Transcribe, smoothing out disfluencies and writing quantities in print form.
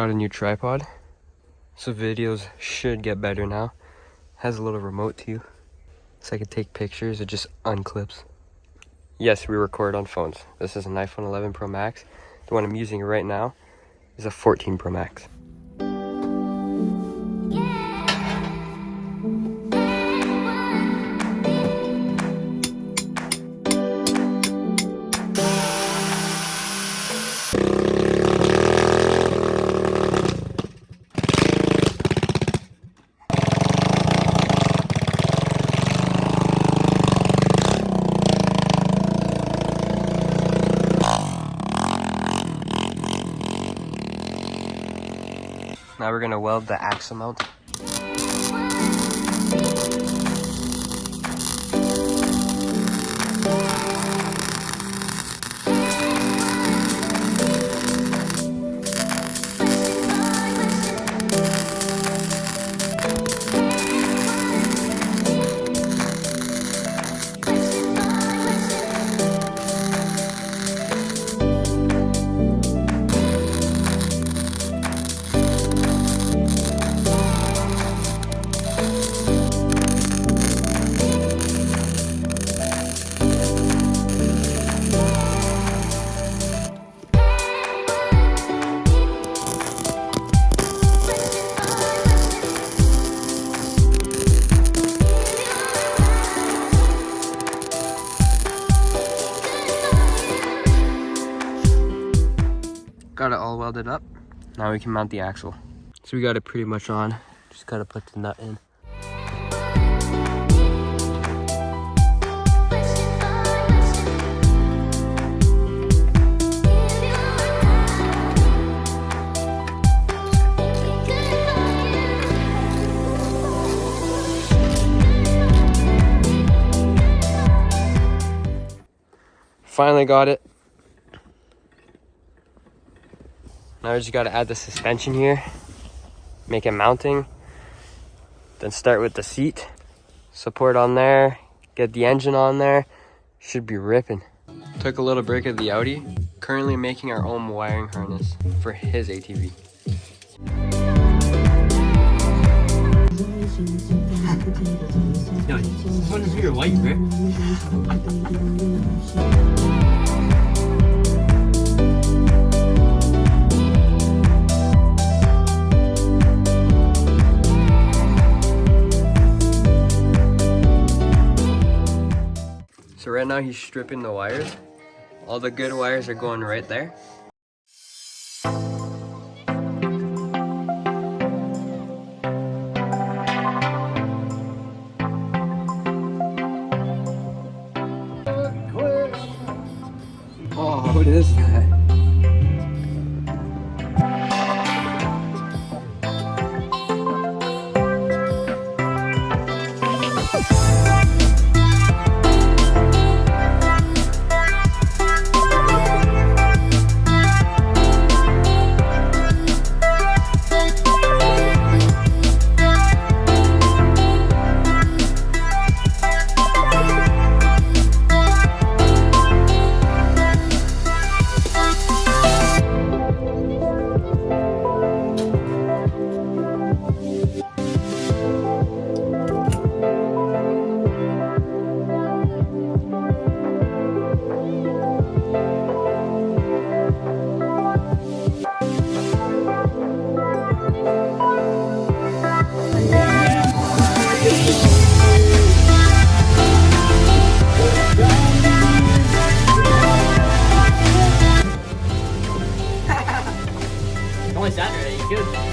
Got a new tripod, so videos should get better now. Has a little remote too, so I can take pictures. It just unclips. Yes, we record on phones. This is an iPhone 11 Pro Max. The one I'm using right now is a 14 Pro Max. Now we're gonna weld the axle mount. Got it all welded up. Now we can mount the axle. So we got it pretty much on. Just gotta put the nut in. Finally got it. Now we just got to add the suspension here, make it mounting, then start with the seat, support on there, get the engine on there, should be ripping. Took a little break at the Audi, currently making our own wiring harness for his ATV. Yo, this one is your white, right? So right now he's stripping the wires. All the good wires are going right there. Oh, what is that? Only Saturday, you could.